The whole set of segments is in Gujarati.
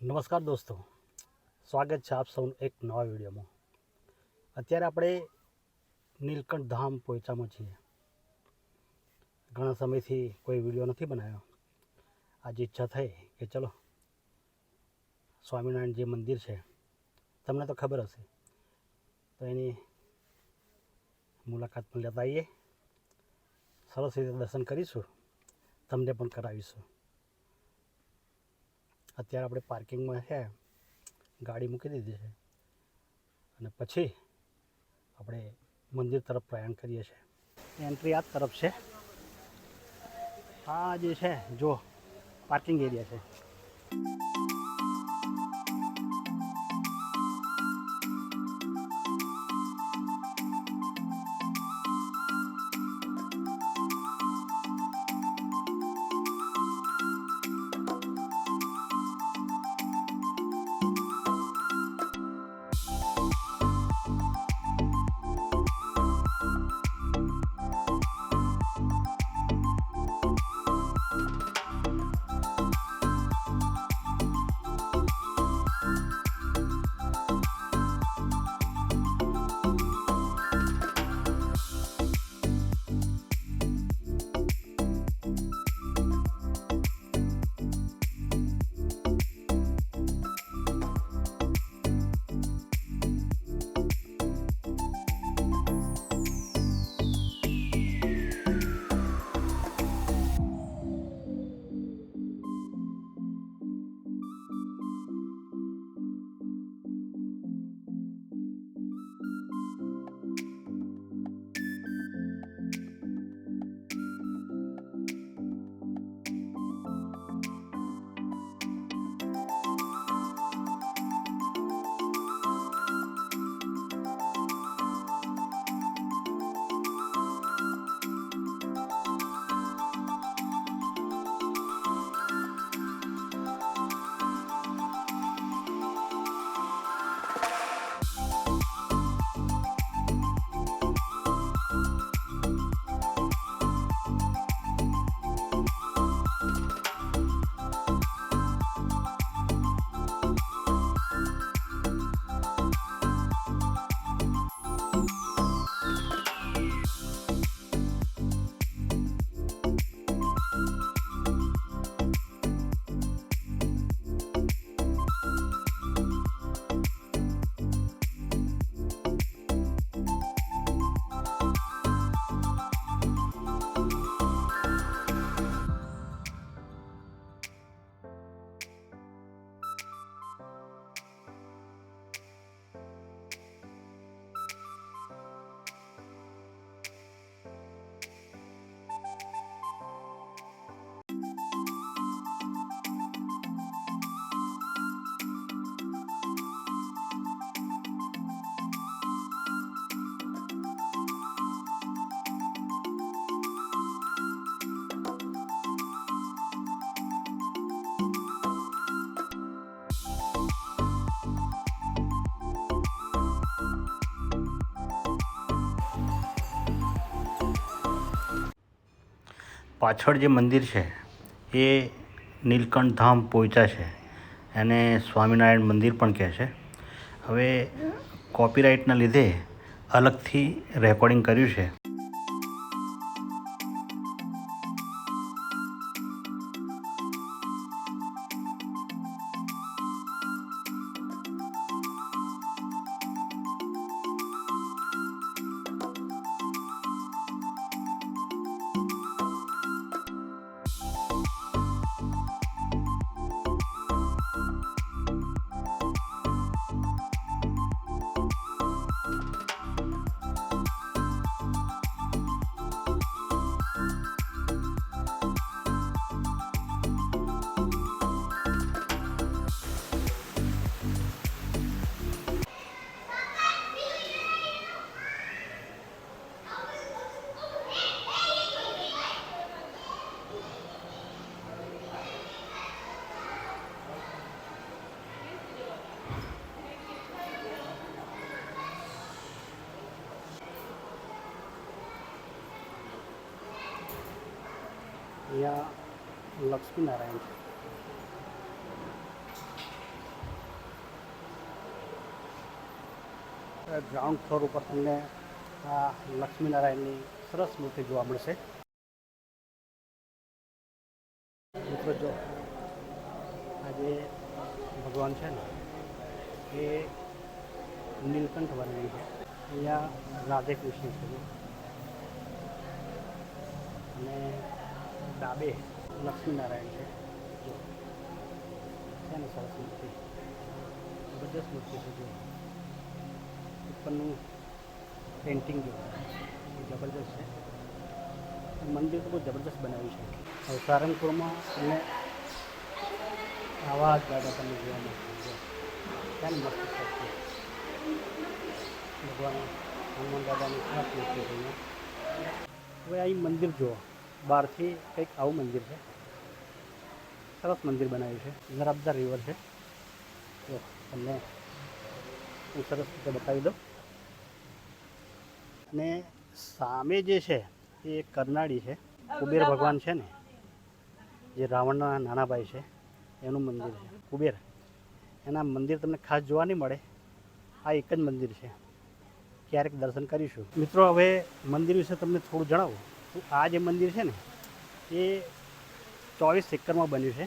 નમસ્કાર દોસ્તો, સ્વાગત છે આપ સૌનું એક નવા વિડીયોમાં. અત્યારે આપણે નીલકંઠ ધામ પોઈચામાં છીએ. ઘણા સમયથી કોઈ વિડીયો નથી બનાવ્યો. આજે ઈચ્છા થઈ કે ચલો સ્વામિનારાયણ જે મંદિર છે તમને તો ખબર હશે, તો એની મુલાકાત પણ લેતા આવીએ. સરસ રીતે દર્શન કરીશું, તમને પણ કરાવીશું. અત્યારે આપણે પાર્કિંગમાં છે, ગાડી મૂકી દીધી છે અને પછી આપણે મંદિર તરફ પ્રયાણ કરીએ છીએ. એન્ટ્રી આ તરફ છે. આ જે છે જો પાર્કિંગ એરિયા છે. પાછળ જે મંદિર છે એ નીલકંઠ ધામ પોઈચા છે, એને સ્વામિનારાયણ મંદિર પણ કહે છે. હવે કોપીરાઇટના લીધે અલગથી રેકોર્ડિંગ કર્યું છે. અહીંયા લક્ષ્મીનારાયણ છે. ગ્રાઉન્ડ ફ્લોર ઉપર તમને આ લક્ષ્મીનારાયણની સરસ મૂર્તિ જોવા મળશે. મિત્રો જો આ જે ભગવાન છે ને એ નીલકંઠ બનાવી છે. અહીંયા રાધે કૃષ્ણ છે અને ડાબે લક્ષ્મીનારાયણ છે. જો છે ને સરસ મૂર્તિ, જબરદસ્ત મૂર્તિ છે. જો ઉપરનું પેઇન્ટિંગ જો જબરદસ્ત છે. મંદિર તો બહુ જબરદસ્ત બનાવ્યું છે. હવે સારંગપુરમાં તમને આવા જ દાદા તમને જોવા મળશે. ત્યાં મસ્ત છે ભગવાન હનુમાન દાદાની ખાસ મૂર્તિ છે અહીંયા. હવે અહીં મંદિર જુઓ, બહારથી કંઈક આવું મંદિર છે. સરસ મંદિર બનાવ્યું છે. નર્મદા રિવર છે. જો તમને હું સરસ રીતે બતાવી દઉં. અને સામે જે છે એ કરનાળી છે. કુબેર ભગવાન છે ને, જે રાવણના નાના ભાઈ છે એનું મંદિર છે કુબેર. એના મંદિર તમને ખાસ જોવા નહીં મળે. આ એક જ મંદિર છે. ક્યારેક દર્શન કરીશું. મિત્રો હવે મંદિર વિશે તમને થોડું જણાવું તો આ જે મંદિર છે ને એ 24 એકરમાં બન્યું છે.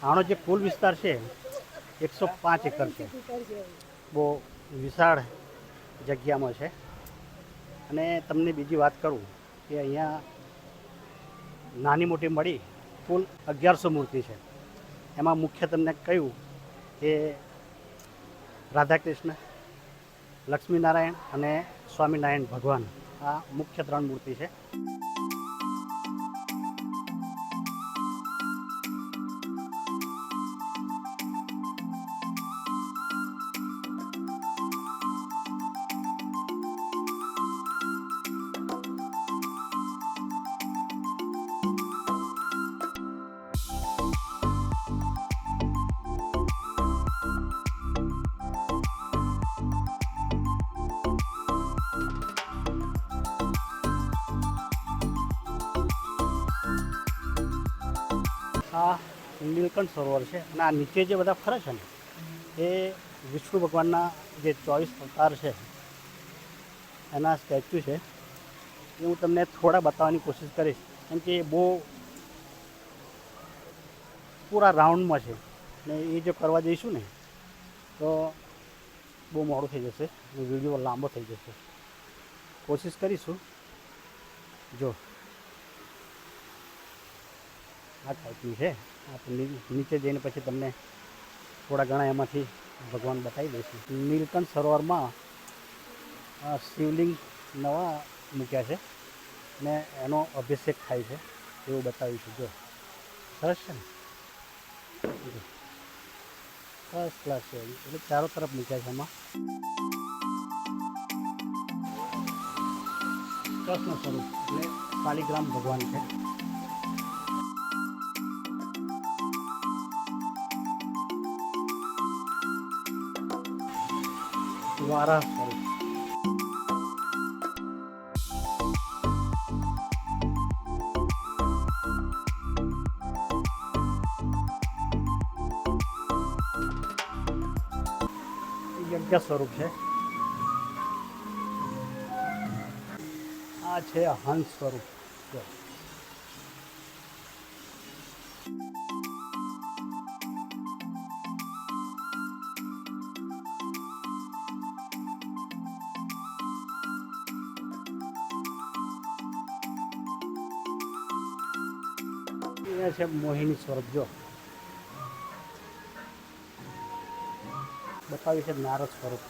આનો જે કુલ વિસ્તાર છે 105 એકર છે. બહુ વિશાળ જગ્યામાં છે. અને તમને બીજી વાત કરું કે અહીંયા નાની મોટી મળી કુલ 1100 મૂર્તિ છે. એમાં મુખ્ય તમને કહ્યું કે રાધાકૃષ્ણ, લક્ષ્મીનારાયણ અને સ્વામિનારાયણ ભગવાન, આ મુખ્ય 3 મૂર્તિ છે. આ નીલકંઠ સરોવર છે અને આ નીચે જે બધા ફરે છે ને એ વિષ્ણુ ભગવાનના જે 24 અવતાર છે એના સ્ટેચ્યુ છે. એ હું તમને થોડા બતાવવાની કોશિશ કરીશ, કેમ કે એ બહુ પૂરા રાઉન્ડમાં છે ને એ જો કરવા જઈશું ને તો બહુ મોડું થઈ જશે અને વિડીયો લાંબો થઈ જશે. કોશિશ કરીશું. જો આ ટાઈપની છે. આપણે નીચે જઈને પછી તમને થોડા ઘણા એમાંથી ભગવાન બતાવી દઈશું. નીલકંઠ સરોવરમાં શિવલિંગ નવા મૂક્યા છે ને એનો અભિષેક થાય છે એવું બતાવ્યું છે. જો સરસ છે ને, ફર્સ્ટ ક્લાસ છે. એટલે ચારો તરફ મૂક્યા છે. એમાં કૃષ્ણ સ્વરૂપ એટલે શાલિગ્રામ ભગવાન છે. વારા સ્વરૂપ. યજ્ઞ સ્વરૂપ છે. આ છે હંસ સ્વરૂપ. એ છે મોહિની સ્વરૂપ. જો બતાવ્યું છે નારદ સ્વરૂપ.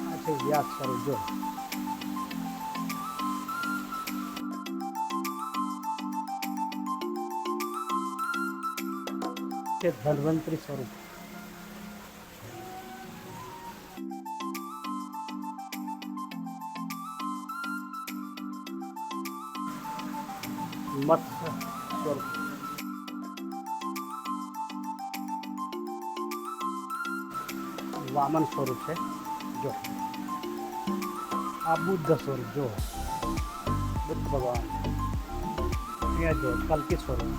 આ છે વ્યાસ સ્વરૂપ. જો છે ધન્વંતરી સ્વરૂપ. મત્સ્ય સ્વરૂપ. વામન સ્વરૂપ છે. જો આ બુદ્ધ સ્વરૂપ. જો બુદ્ધ ભગવાન અહીંયા જો કલ્પિત સ્વરૂપ.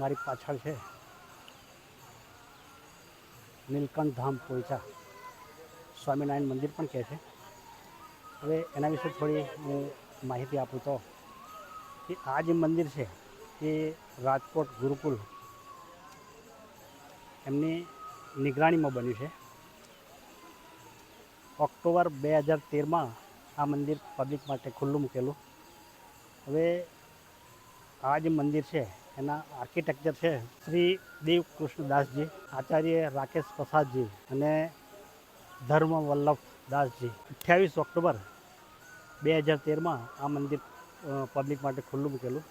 મારી પાછળ છે નીલકંઠ ધામ પોઈચા સ્વામિનારાયણ મંદિર પણ કહે છે. હવે એના વિશે થોડી હું માહિતી આપું તો કે આ જે મંદિર છે એ રાજકોટ ગુરુકુલ એમની નિગરાણીમાં બન્યું છે. ઓક્ટોબર 2013માં આ મંદિર પબ્લિક માટે ખુલ્લું મૂકેલું. હવે આ જે મંદિર છે એના આર્કિટેક્ચર છે શ્રી દેવ કૃષ્ણદાસજી, આચાર્ય રાકેશ પ્રસાદજી અને ધર્મ વલ્લભ દાસજી. 28 ઓક્ટોબર 2013માં આ મંદિર પબ્લિક માટે ખુલ્લું મૂકેલું.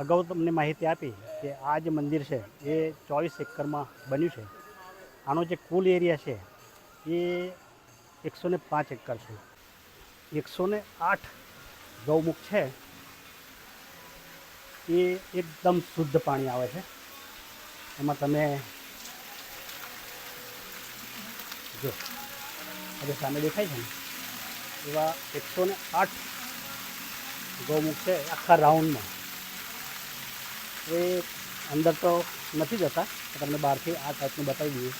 અગાઉ તમને માહિતી આપી કે આ જે મંદિર છે એ 24 એકરમાં બન્યું છે. આનો જે કુલ એરિયા છે એ 105 એકર છે. 108 ગૌમુખ છે એ એકદમ શુદ્ધ પાણી આવે છે. એમાં તમે જો હવે સામે દેખાય છે ને એવા 108 ગૌમુખ છે આખા રાઉન્ડમાં. એ અંદર તો નથી જતા, તમને બહારથી આ ટાઈપનું બતાવી દઈએ.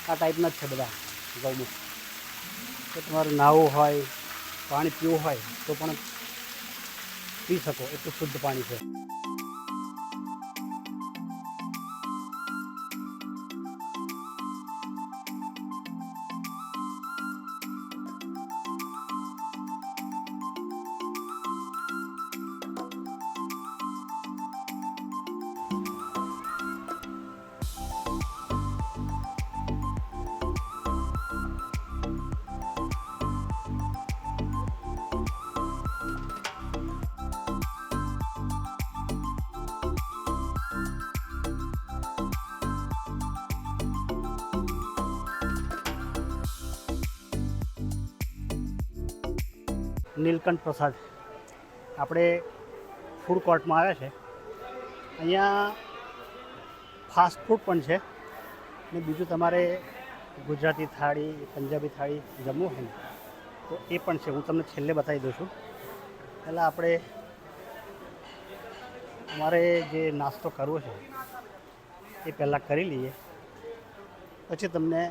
આ ટાઈપના જ છે બધા ગૌમુખ. તો તમારે નાહવું હોય, પાણી પીવું હોય તો પણ પી શકો એટલું શુદ્ધ પાણી છે. નીલકંઠ પ્રસાદ આપણે ફૂડ કોર્ટમાં આવ્યા છે. અહીંયા ફાસ્ટ ફૂડ પણ છે ને બીજું તમારે ગુજરાતી થાળી, પંજાબી થાળી જમવું હોય ને તો એ પણ છે. હું તમને છેલ્લે બતાવી દઉં છું. પહેલાં આપણે અમારે જે નાસ્તો કરવો છે એ પહેલાં કરી લઈએ, પછી તમને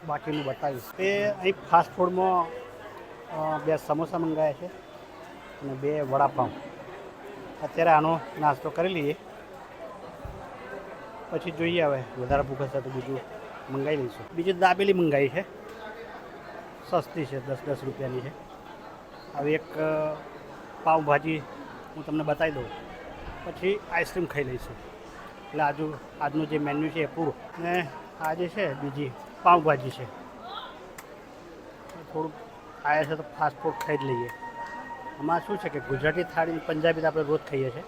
બાકીનું બતાવીશ. તે અહીં ફાસ્ટ ફૂડમાં 2 સમોસા મંગાવ્યા છે અને 2 વડાપાઉં. અત્યારે આનો નાસ્તો કરી લઈએ, પછી જોઈએ હવે વધારે ભૂખ હશે તો બીજું મંગાવી લઈશું. બીજું દાબેલી મંગાવી છે, સસ્તી છે, 10-10 રૂપિયાની છે. હવે એક પાઉંભાજી હું તમને બતાવી દઉં, પછી આઈસ્ક્રીમ ખાઈ લઈશું. એટલે આજનું જે મેન્યુ છે એ પૂરું. ને આ જે છે બીજી પાઉંભાજી છે. થોડુંક આવ્યા છે તો ફાસ્ટ ફૂડ ખાઈ જ લઈએ. આમાં શું છે કે ગુજરાતી થાળી, પંજાબી તો આપણે રોજ ખાઈએ છીએ.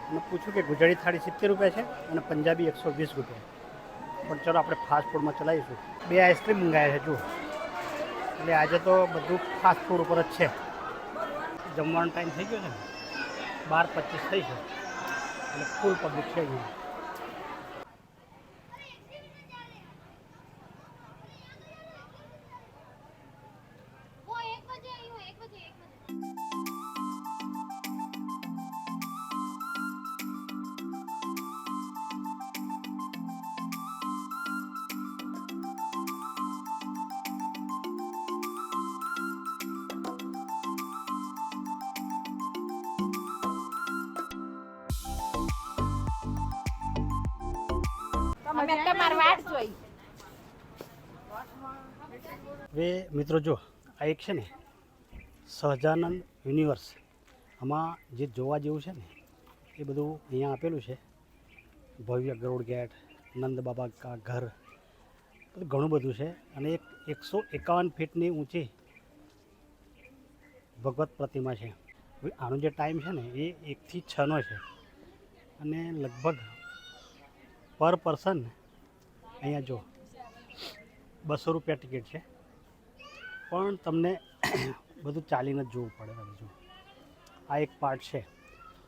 અને પૂછ્યું કે ગુજરાતી થાળી 70 રૂપિયા છે અને પંજાબી 120 રૂપિયા. પણ ચલો આપણે ફાસ્ટ ફૂડમાં ચલાવીશું. 2 આઈસ્ક્રીમ મંગાવ્યા છે જુઓ. એટલે આજે તો બધું ફાસ્ટ ફૂડ ઉપર જ છે. જમવાનો ટાઈમ થઈ ગયો છે ને, 12:25 થઈ છે એટલે ફૂલ પબ્લિક છે અહીંયા. હવે મિત્રો જો આ એક છે ને સહજાનંદ યુનિવર્સ. આમાં જે જોવા જેવું છે ને એ બધું અહીંયા આપેલું છે. ભવ્ય ગરુડ ગેટ, નંદ બાબા કા ઘર, બધું ઘણું બધું છે. અને એક 151 ફીટની ઊંચી ભગવત પ્રતિમા છે. આનો જે ટાઈમ છે ને એ 1 થી 6નો છે અને લગભગ પર પર્સન અહીંયા જો 200 રૂપિયા ટિકિટ છે, પણ તમને બધું ચાલીને જ જોવું પડે. હવે જો આ એક પાર્ટ છે.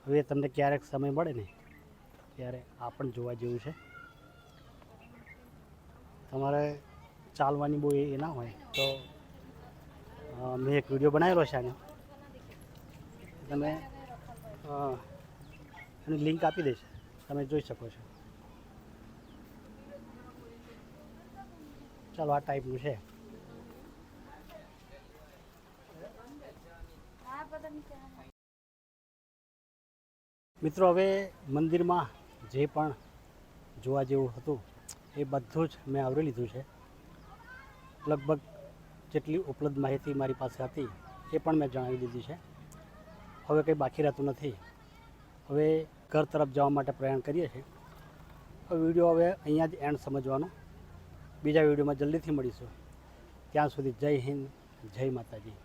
હવે તમને ક્યારેક સમય મળે ને ત્યારે આ પણ જોવા જેવું છે. તમારે ચાલવાની બહુ એ ના હોય તો મેં એક વિડીયો બનાવેલો છે આનો, તમે એની લિંક આપી દઈશ, તમે જોઈ શકો છો. ચાલો આ ટાઈપનું છે. મિત્રો હવે મંદિરમાં જે પણ જોવા જેવું હતું એ બધું જ મેં આવરી લીધું છે. લગભગ જેટલી ઉપલબ્ધ માહિતી મારી પાસે હતી એ પણ મેં જણાવી દીધી છે. હવે કંઈ બાકી રહેતું નથી. હવે ઘર તરફ જવા માટે પ્રયાણ કરીએ છીએ. વિડીયો હવે અહીંયા જ એન્ડ સમજવાનો. બીજા વિડીયોમાં જલ્દીથી મળીશું. ત્યાં સુધી જય હિન્દ, જય માતાજી.